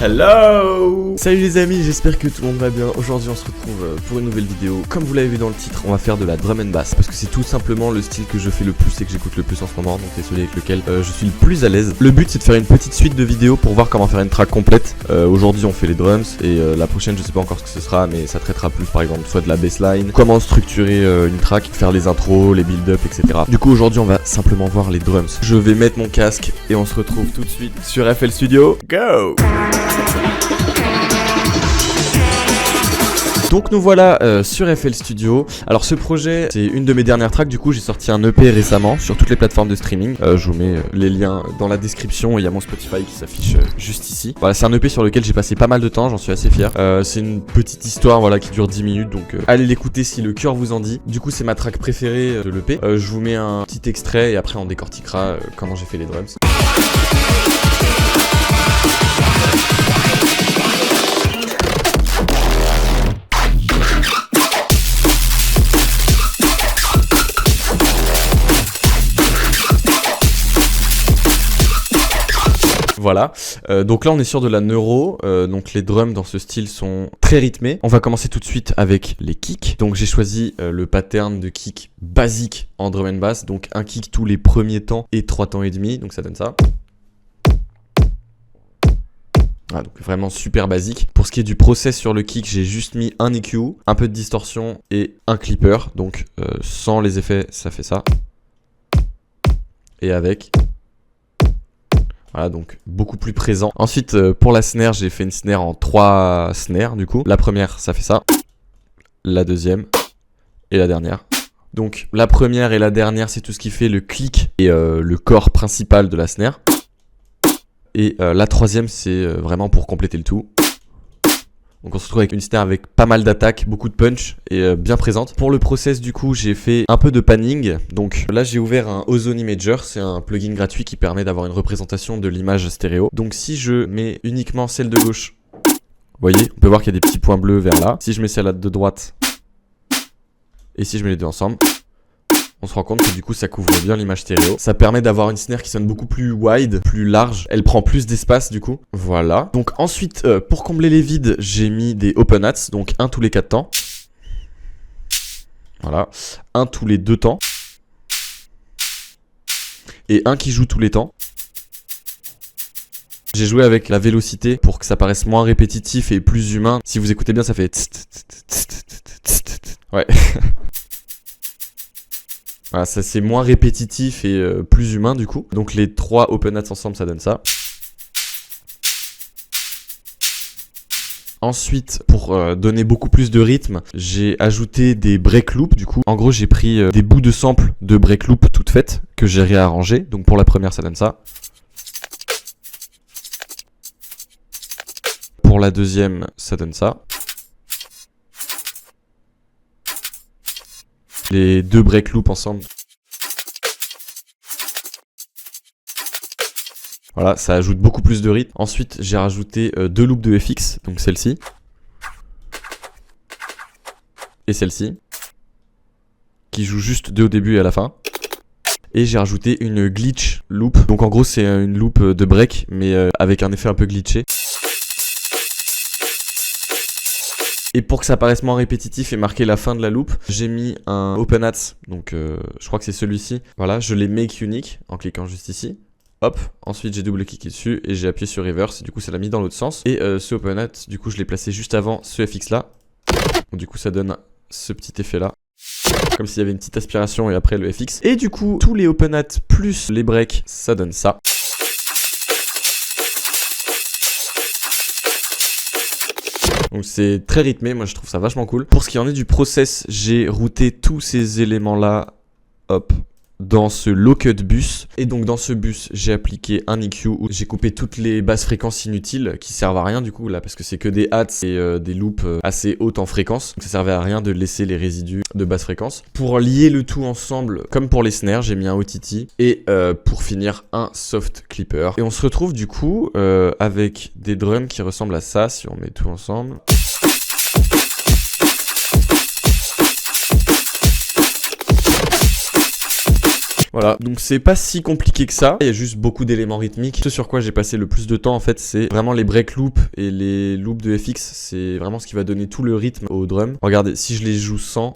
Hello! Salut les amis, j'espère que tout le monde va bien. Aujourd'hui on se retrouve pour une nouvelle vidéo. Comme vous l'avez vu dans le titre, on va faire de la drum and bass parce que c'est tout simplement le style que je fais le plus et que j'écoute le plus en ce moment. Donc c'est celui avec lequel je suis le plus à l'aise. Le but c'est de faire une petite suite de vidéos pour voir comment faire une track complète. Aujourd'hui on fait les drums et la prochaine je sais pas encore ce que ce sera, mais ça traitera plus par exemple soit de la bassline, comment structurer une track, faire les intros, les build-up, etc. Du coup aujourd'hui on va simplement voir les drums. Je vais mettre mon casque et on se retrouve tout de suite sur FL Studio. Go! Donc nous voilà sur FL Studio. Alors ce projet c'est une de mes dernières tracks, du coup j'ai sorti un EP récemment sur toutes les plateformes de streaming. Je vous mets les liens dans la description, il y a mon Spotify qui s'affiche juste ici. Voilà, c'est un EP sur lequel j'ai passé pas mal de temps, j'en suis assez fier. C'est une petite histoire voilà, qui dure 10 minutes, donc allez l'écouter si le cœur vous en dit. Du coup c'est ma track préférée de l'EP. Je vous mets un petit extrait et après on décortiquera comment j'ai fait les drums. Voilà, donc là on est sur de la neuro, donc les drums dans ce style sont très rythmés. On va commencer tout de suite avec les kicks. Donc j'ai choisi le pattern de kick basique en drum and bass, donc un kick tous les premiers temps et 3 temps et demi, donc ça donne ça. Ah, donc vraiment super basique. Pour ce qui est du process sur le kick, j'ai juste mis un EQ, un peu de distorsion et un clipper, donc sans les effets ça fait ça. Et avec... Voilà, donc beaucoup plus présent. Ensuite, pour la snare, j'ai fait une snare en 3 snares du coup. La première, ça fait ça. La deuxième et la dernière. Donc la première et la dernière, c'est tout ce qui fait le clic et le corps principal de la snare. Et la troisième, c'est vraiment pour compléter le tout. Donc on se retrouve avec une snare avec pas mal d'attaques, beaucoup de punch et bien présente. Pour le process du coup j'ai fait un peu de panning. Donc là j'ai ouvert un Ozone Imager, c'est un plugin gratuit qui permet d'avoir une représentation de l'image stéréo. Donc si je mets uniquement celle de gauche, vous voyez, on peut voir qu'il y a des petits points bleus vers là. Si je mets celle de droite et si je mets les deux ensemble, on se rend compte que du coup ça couvre bien l'image stéréo. Ça permet d'avoir une snare qui sonne beaucoup plus wide, plus large. Elle prend plus d'espace du coup. Voilà. Donc ensuite, pour combler les vides, j'ai mis des open hats. Donc un tous les 4 temps. Voilà. Un tous les 2 temps. Et un qui joue tous les temps. J'ai joué avec la vélocité pour que ça paraisse moins répétitif et plus humain. Si vous écoutez bien, ça fait... Ouais. Voilà, ça c'est moins répétitif et plus humain du coup. Donc les 3 open hats ensemble ça donne ça. Ensuite, pour donner beaucoup plus de rythme, j'ai ajouté des break loops du coup. En gros j'ai pris des bouts de sample de break loop toutes faites que j'ai réarrangé. Donc pour la première ça donne ça. Pour la deuxième ça donne ça. Les 2 break loops ensemble. Voilà, ça ajoute beaucoup plus de rythme. Ensuite, j'ai rajouté 2 loops de FX, donc celle-ci. Et celle-ci. Qui joue juste 2 au début et à la fin. Et j'ai rajouté une glitch loop. Donc en gros, c'est une loop de break, mais avec un effet un peu glitché. Et pour que ça paraisse moins répétitif et marquer la fin de la loop, j'ai mis un open hats, donc je crois que c'est celui-ci. Voilà, je les make unique en cliquant juste ici. Hop, ensuite j'ai double-cliqué dessus et j'ai appuyé sur reverse, et du coup ça l'a mis dans l'autre sens. Et ce open hat, du coup je l'ai placé juste avant ce FX là. Donc, du coup ça donne ce petit effet là. Comme s'il y avait une petite aspiration et après le FX. Et du coup, tous les open hats plus les breaks, ça donne ça. Donc c'est très rythmé, moi je trouve ça vachement cool. Pour ce qui en est du process, j'ai routé tous ces éléments là, hop, dans ce low-cut bus. Et donc dans ce bus, j'ai appliqué un EQ où j'ai coupé toutes les basses fréquences inutiles qui servent à rien du coup là, parce que c'est que des hats et des loops assez hautes en fréquence. Donc ça servait à rien de laisser les résidus de basse fréquence. Pour lier le tout ensemble, comme pour les snares, j'ai mis un OTT et pour finir un soft clipper. Et on se retrouve du coup avec des drums qui ressemblent à ça si on met tout ensemble. Voilà, donc c'est pas si compliqué que ça, il y a juste beaucoup d'éléments rythmiques. Ce sur quoi j'ai passé le plus de temps en fait, c'est vraiment les break loops et les loops de FX, c'est vraiment ce qui va donner tout le rythme au drum. Regardez, si je les joue sans,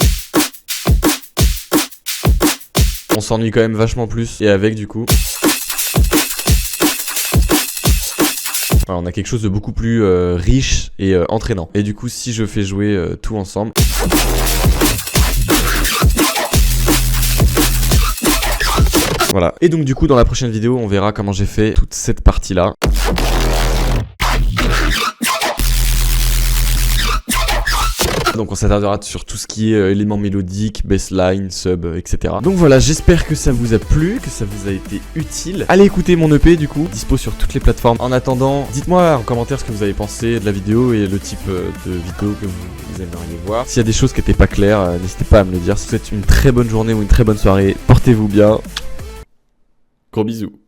on s'ennuie quand même vachement plus, et avec du coup. Voilà, on a quelque chose de beaucoup plus riche et entraînant. Et du coup, si je fais jouer tout ensemble. Voilà. Et donc du coup, dans la prochaine vidéo, on verra comment j'ai fait toute cette partie-là. Donc on s'attardera sur tout ce qui est éléments mélodiques, bassline, sub, etc. Donc voilà, j'espère que ça vous a plu, que ça vous a été utile. Allez écouter mon EP du coup, dispo sur toutes les plateformes. En attendant, dites-moi en commentaire ce que vous avez pensé de la vidéo et le type de vidéo que vous aimeriez voir. S'il y a des choses qui n'étaient pas claires, n'hésitez pas à me le dire. Si vous souhaite une très bonne journée ou une très bonne soirée, portez-vous bien. Gros bisous.